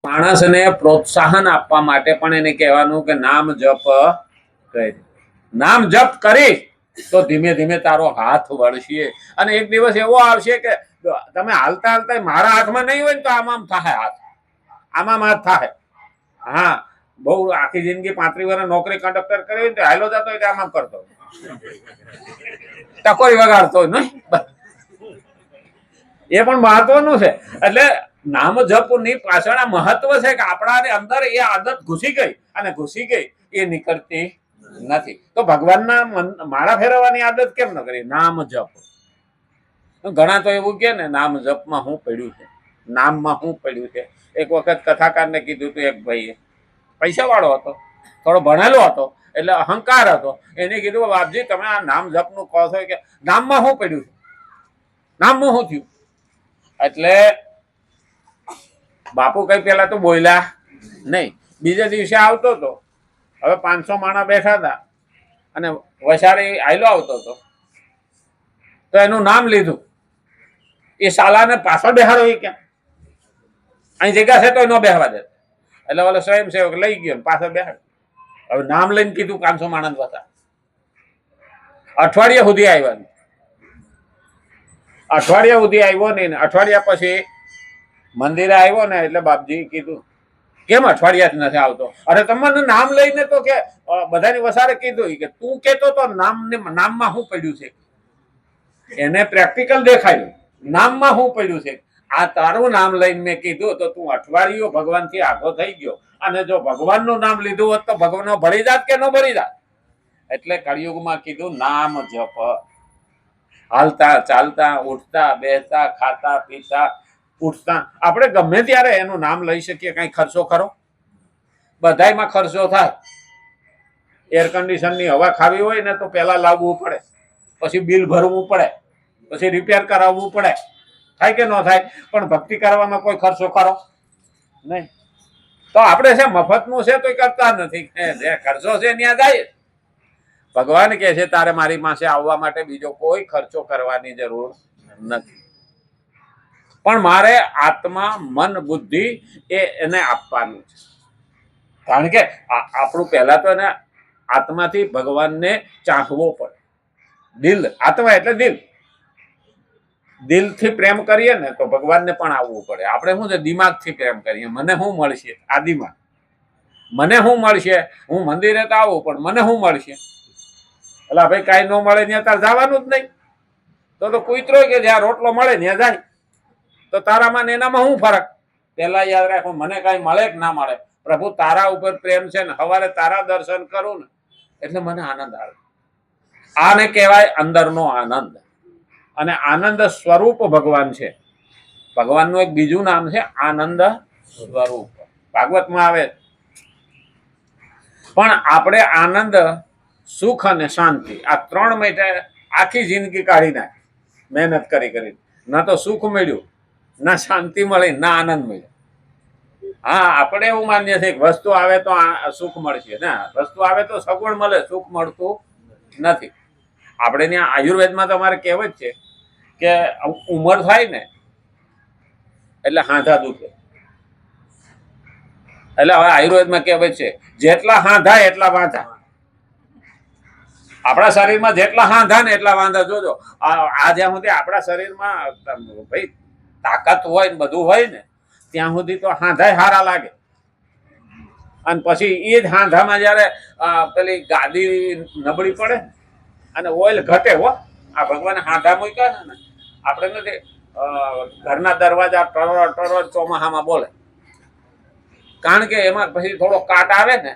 માણસને પ્રોત્સાહન આપવા માટે પણ એને કહેવાનું કે નામ જપ કરી. નામ જપ કરી તો ધીમે ધીમે તારો હાથ વળશે અને એક દિવસ એવો આવશે કે તમે હાલતા હાલતા મારા હાથમાં નહીં હોય ને તો આમ થાય હાથ, આમાં હાથ થાય. હા, બહુ આખી જિંદગી 35 વર્ષ નોકરી કંડક્ટર કરી તો હાલો જતો હોય આમ કરતો ટકોરી વગાડતો હોય નહીં, એ પણ મહત્વનું છે. એટલે નામ જપ ની પાછળ મહત્વ છે કે આપણા અંદર એ આદત ઘૂસી ગઈ અને ઘૂસી ગઈ એ નીકળતી નથી. તો ભગવાનના માળા ફેરવવાની આદત કેમ ન કરી? નામ જપ. ઘણા તો એવું કે ને નામ જપમાં શું પડ્યું છે, નામમાં શું પડ્યું છે. એક વખત કથાકારને કીધું હતું, એક ભાઈએ, પૈસા વાળો હતો, થોડો ભણેલો હતો, એટલે અહંકાર હતો. એને કીધું બાપજી તમે આ નામ જપ નું કહો છો કે નામમાં શું પડ્યું છે, નામમાં શું થયું? એટલે બાપુ કઈ પેલા તો બોલ્યા નહીં. બીજા દિવસે આવતો હતો, હવે 500 માણસ બેઠા હતા અને વસાડી આયલો આવતો હતો તો એનું નામ લીધું. એ શાલાને પાછળ બેહાડો, એ ક્યાં અહીં જગ્યા છે તો ન બેહવા દે. એટલે ઓલો સ્વયંસેવક લઈ ગયો પાછળ બેહાડ. હવે નામ લઈને કીધું 500 માણસ હતા. અઠવાડિયા સુધી આવ્યા, અઠવાડિયા સુધી આવ્યો નહીં. અઠવાડિયા પછી મંદિરે આવ્યો ને એટલે બાપજી કીધું કેમ અઠવાડિયા જ નથી આવતો? અરે તમને નામ લઈને તો કે બધાની વસારે કીધું કે તું કેતો તો નામમાં શું પડ્યું છે. એને પ્રેક્ટિકલ દેખાયું નામમાં શું પડ્યું છે. આ તારું નામ લઈને મેં કીધું તો તું અઠવાડિયું ભગવાનથી આગો થઈ ગયો. અને જો ભગવાનનું નામ લીધું હોત તો ભગવાન ભળી જાત કે ન ભળી જાત? એટલે કળિયુગમાં કીધું નામ જપ. હાલતા ચાલતા ઉઠતા બેસતા ખાતા પીતા ઉઠતા આપણે ગમે ત્યારે એનું નામ લઈ શકીએ. કઈ ખર્ચો ખરો? બધાયમાં ખર્ચો થાય. એર કન્ડિશનની હવા ખાવી હોય ને તો પેલા લાવવું પડે, પછી બિલ ભરવું પડે, પછી રિપેર કરાવવું પડે. થાય કે ન થાય? પણ ભક્તિ કરવામાં કોઈ ખર્ચો ખરો? નહીં. તો આપણે છે મફતનું છે તો કરતા નથી. જે ખર્ચો છે ત્યાં જાય. ભગવાન કહે છે તારે મારી પાસે આવવા માટે બીજો કોઈ ખર્ચો કરવાની જરૂર નથી, પણ મારે આત્મા મન બુદ્ધિ એને આપવાનું છે. કારણ કે આપણું પહેલા તો એને આત્માથી ભગવાનને ચાહવો પડે. દિલ, આત્મા એટલે દિલ, દિલથી પ્રેમ કરીએ ને તો ભગવાનને પણ આવવું પડે. આપણે શું છે દિમાગથી પ્રેમ કરીએ. મને શું મળશે? આ દિમાગ. મને શું મળશે? હું મંદિરે તો આવું પણ મને શું મળશે? એટલે ભાઈ કાંઈ ન મળે ત્યાં તાર જવાનું જ નહીં. તો કૂતરો કે જ્યાં રોટલો મળે ત્યાં જાય. તો તારામાં ને એનામાં શું ફરક? પેલા યાદ રાખો, મને કાંઈ મળે કે ના મળે, પ્રભુ તારા ઉપર પ્રેમ છે ને સવારે તારા દર્શન કરું ને એટલે મને આનંદ આવે. આને કહેવાય અંદરનો આનંદ. અને આનંદ સ્વરૂપ ભગવાન છે. ભગવાનનું એક બીજું નામ છે આનંદ સ્વરૂપ. ભાગવતમાં આવે. પણ આપણે આનંદ, સુખ અને શાંતિ આ 3 માટે આખી જિંદગી કાઢી નાખી મહેનત કરી કરી. ના તો સુખ મળ્યું, ના શાંતિ મળી, ના આનંદ મળ્યો. હા, આપણે એવું માનીએ છીએ કે વસ્તુ આવે તો સુખ મળશે. ના, વસ્તુ આવે તો સગવડ મળે, સુખ મળતું નથી. આપણે ત્યાં આયુર્વેદમાં તમારે કહેવત છે કે ઉંમર થાય ને એટલે હાંધા દુખે. એટલે હવે આયુર્વેદમાં કહેવત છે જેટલા હાંધા એટલા વાંધા. આપણા શરીરમાં જેટલા હાંધા ને એટલા વાંધા. જોજો આ જ્યાં સુધી આપણા શરીરમાં ભાઈ તાકાત હોય ને બધું હોય ને ત્યાં સુધી તો હાંધા હારા લાગે. અને પછી એ જ હાંધામાં જયારે પેલી ગાદી નબળી પડે અને ઓઇલ ઘટે. હો, આ ભગવાન હાંધા મૂક્યા ને આપણે નથી ઘરના દરવાજા ટરોડ ટરોડ ચોમાહામાં બોલે. કારણ કે એમાં પછી થોડો કાટ આવે ને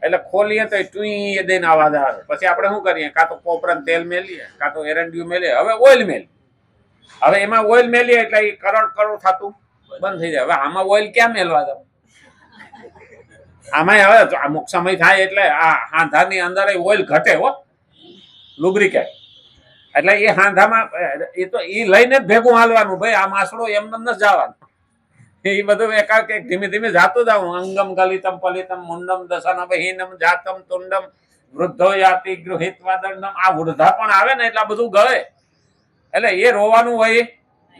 એટલે ખોલીએ તો ટુઈ દઈને અવાજ આવે. પછી આપણે શું કરીએ? કાં તો કોપરાનું તેલ મેલીએ, કાં તો એરંડિયું મેલીએ, હવે ઓઇલ મેલીએ. હવે એમાં ઓઇલ મેલીએ એટલે એ કરોડ કરોડ થતું બંધ થઈ જાય. હવે આમાં ઓઇલ ક્યાં મેલવા દો? આમાં હવે અમુક સમય થાય એટલે આ હાંધાની અંદર ઓઇલ ઘટે. હો, લુબ્રિકેટ. એટલે એ હાંધામાં એ તો એ લઈને જ ભેગું હાલવાનું. ભાઈ આ માસડો એમને ન જવાનું. એ બધું એકાક એક ધીમે ધીમે જાતું જાવ. અંગમ ગલિતમ પલિતમ મુંડમ દશનમહીનમ જાતમ તુંડમ વૃદ્ધો યાતિ ગૃહિત્વા દંડમ. આ વૃદ્ધા પણ આવે ને એટલે બધું ગળે. એટલે એ રોવાનું હોય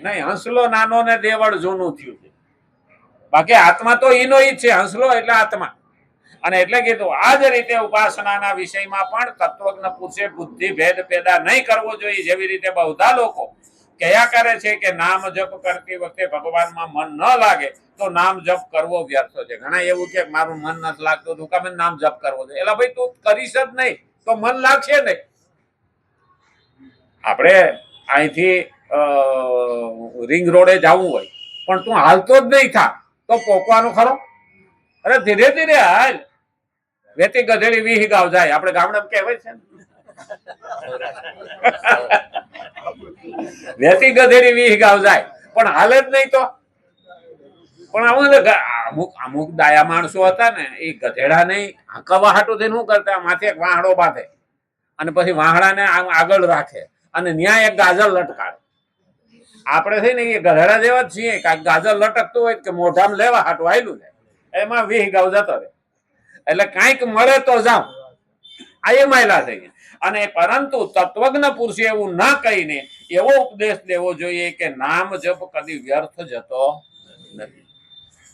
નહીં. હંસલો નાનો ને દેવળ જૂનું થયું છે. બાકી આત્મા તો ઈનો ઈ જ છે, હંસલો એટલે આત્મા. અને એટલે કીધું આ જ રીતે ઉપાસનાના વિષયમાં પણ તત્વજ્ઞ પુરુષે બુદ્ધિ ભેદ પેદા નહીં કરવો જોઈએ. જેવી રીતે બધા લોકો કયા કરે છે કે નામ જપ કરતી વખતે ભગવાનમાં મન ન લાગે તો નામ જપ કરવો વ્યર્થ છે. ઘણા એવું કે મારું મન નથી લાગતું, તું કામ નામ જપ કરવો છે. એટલે ભાઈ તું કરીશ જ નહીં તો મન લાગશે નહીં. આપણે અહીંથી રિંગ રોડે જવું હોય પણ તું હાલતો જ નહીં થા તો પોકવાનું ખરો? અરે ધીરે ધીરે હાલ. વેતી ગધેડી વીહ ગાવ જાય, આપણે ગામડામાં કહેવાય છે ને, વેતી ગધેડી વીહ ગાવ જાય પણ હાલે જ નહીં તો. પણ અમુક અમુક દાયા માણસો હતા ને, એ ગધેડા નહીં હકવા હાટું થઈને શું કરતા, માથે એક વાહડો બાંધે અને પછી વાહડાને આગળ રાખે અને ન્યાય એક ગાજર લટકાડે. આપણે છે ને એ ગધેડા જેવા જ છીએ, કાંઈક ગાજર લટકતું હોય કે મોઢામાં લેવા હાટું આયલું જાય, એમાં વીહ ગાવ જતો રહે. એટલે કાંઈક મળે તો જાવ, આ એ માયલા થઈ ગયા. અને પરંતુ તત્વજ્ઞ પુરુષે એવું ના કહીને એવો ઉપદેશ દેવો જોઈએ કે નામ જપ કદી વ્યર્થ જતો નથી.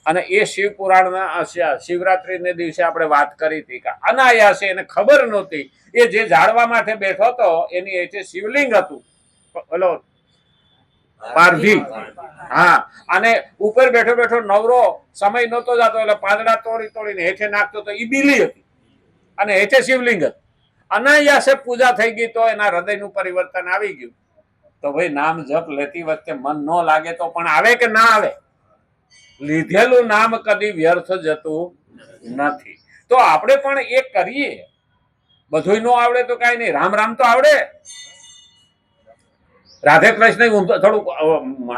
અને એ શિવ પુરાણના શિવરાત્રીને દિવસે આપણે વાત કરી હતી કે અનાયાસે એને ખબર નહોતી, એ જે ઝાડવા માટે બેઠો હતો એની એ શિવલિંગ હતું, ઓલો પારધી. હા, અને ઉપર બેઠો બેઠો નવરો સમય નહોતો જતો એટલે પાંદડા તોડી તોડીને હેઠે નાખતો તો એ બીલી હતી અને હેઠે શિવલિંગ હતું. અનાયાસે પૂજા થઈ ગઈ તો એના હૃદયનું પરિવર્તન આવી ગયું. તો ભાઈ નામ જપ લેતી વખતે મન ન લાગે તો પણ આવે કે ના આવે? લીધેલું નામ કદી વ્યર્થ જતું નથી. તો આપણે પણ એ કરીએ. બધું ન આવડે તો કઈ નહીં, રામ રામ તો આવડે. રાધે કૃષ્ણ થોડુંક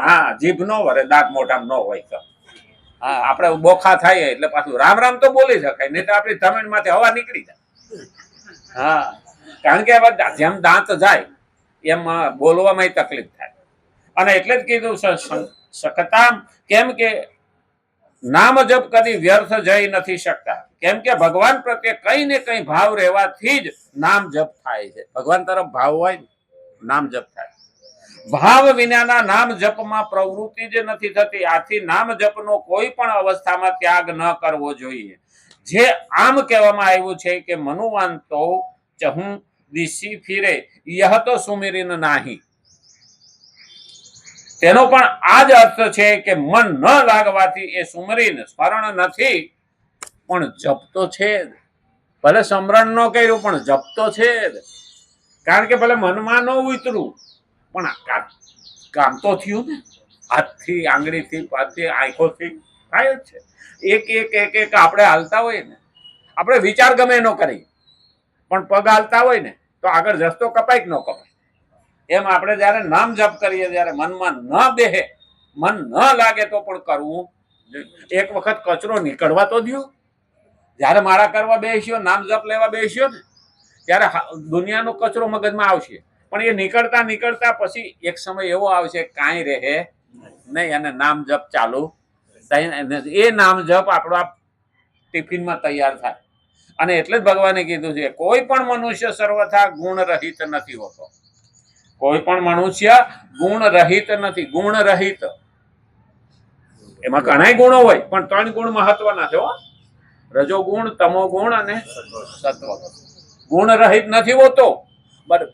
હા જીભ નો વરે, દાંત મોઢામાં ન હોય તો હા આપણે બોખા થાય એટલે પાછું રામ રામ તો બોલી શકાય, નહીં તો આપણી ધમેણ માંથી હવા નીકળી જાય. હા, કારણ કે જેમ દાંત જાય એમ બોલવામાં તકલીફ થાય. અને એટલે જ કીધું શકતા, કેમ કે નામ જપ કદી વ્યર્થ જઈ નથી શકતા. કેમ કે ભગવાન પ્રત્યે કઈ ને કઈ ભાવ રહેવાથી જ નામ જપ થાય છે. ભગવાન તરફ ભાવ હોય નામ જપ થાય. ભાવ વિનાના નામ જપમાં પ્રવૃત્તિ જ નથી થતી. આથી નામ જપનો કોઈ પણ અવસ્થામાં ત્યાગ ન કરવો જોઈએ. જે આમ કહેવામાં આવ્યું છે કે મનુવાન તો ચહું દિશી ફિરે યહ તો સુમિરીન નાહી, તેનો પણ આ જ અર્થ છે કે મન ન લાગવાથી એ સુમરીન સ્મરણ નથી, પણ જપ તો છે જ. ભલે સ્મરણ ન કર્યું પણ જપ તો છે જ. કારણ કે ભલે મનમાં ન ઉતરું પણ કામ તો થયું ને, હાથથી આંગળીથી પાથી આંખોથી થાય જ છે. એક એક એક એક આપણે હાલતા હોય ને, આપણે વિચાર ગમે ન કરી પણ પગ હાલતા હોય ને તો આગળ રસ્તો કપાય કે ન કપાય. એમ આપણે જયારે નામ જપ કરીએ ત્યારે મનમાં ન બેહે, મન ન લાગે તો પણ કરવું. એક વખત કચરો નીકળવા તો દો. જયારે માળા કરવા બેસ્યો, નામ જપ લેવા બેસ્યો ને ત્યારે દુનિયાનો કચરો મગજમાં આવશે, પણ એ નીકળતા નીકળતા પછી એક સમય એવો આવશે કાંઈ રહે નહીં અને નામ જપ ચાલુ થાય. એ નામ જપ આપણો ટિફિનમાં તૈયાર થાય. અને એટલે જ ભગવાને કીધું છે કોઈ પણ મનુષ્ય સર્વથા ગુણ રહિત નથી હોતો. કોઈ પણ મનુષ્ય ગુણ રહિત નથી. ગુણ રહિત એમાં ઘણા ગુણો હોય પણ 3 ગુણ મહત્વના છે. રજો ગુણ, તમો ગુણ અને સત્વ. ગુણ રહિત નથી હોતો.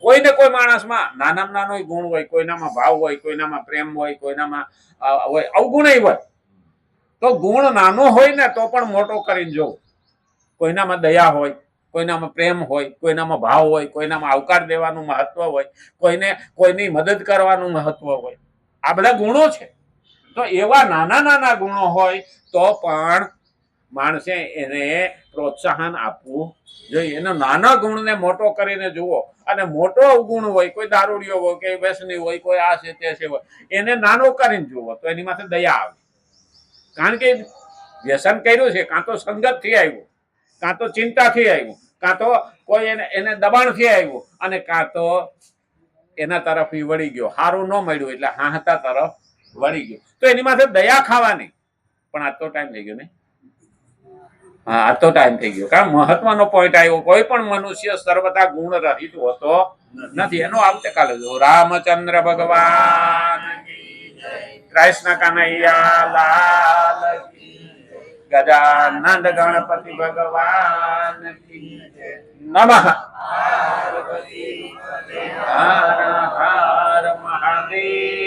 કોઈ ને કોઈ માણસમાં નાનામાં નાનો ગુણ હોય, કોઈનામાં ભાવ હોય, કોઈનામાં પ્રેમ હોય, કોઈનામાં હોય અવગુણ હોય. તો ગુણ નાનો હોય ને તો પણ મોટો કરીને જોવું. કોઈનામાં દયા હોય, કોઈનામાં પ્રેમ હોય, કોઈનામાં ભાવ હોય, કોઈનામાં આવકાર દેવાનું મહત્વ હોય, કોઈની મદદ કરવાનું મહત્વ હોય. આ બધા ગુણો છે. તો એવા નાના નાના ગુણો હોય તો પણ માણસે એને પ્રોત્સાહન આપવું જોઈએ. એનો નાના ગુણને મોટો કરીને જુઓ. અને મોટો અવગુણ હોય, કોઈ દારૂડિયો હોય, કોઈ વ્યસની હોય, કોઈ આ છે તે છે હોય, એને નાનો કરીને જુઓ તો એની માથે દયા આવે. કારણ કે વ્યસન કર્યું છે, કાં તો સંગતથી આવ્યું, કાં તો ચિંતાથી આવ્યું, કાં તો કોઈ એને દબાણથી આવ્યું, અને કાં તો એના તરફ વળી ગયો. સારું ન મળ્યું એટલે હાહતા તરફ વળી ગયો. તો એની માથે દયા ખાવાની. પણ આજ તો ટાઈમ થઈ ગયો ને. હા, આજ તો ટાઈમ થઈ ગયો. કારણ મહત્વનો પોઈન્ટ આવ્યો. કોઈ પણ મનુષ્ય સર્વથા ગુણ રહિત હોતો નથી. એનો આવતીકાલે જો રામચંદ્ર ભગવાન કૃષ્ણ કનૈયા લાલ ગજાનંદ ગણપતિ ભગવાન કી જય. નમઃ. હર હર મહાદેવ.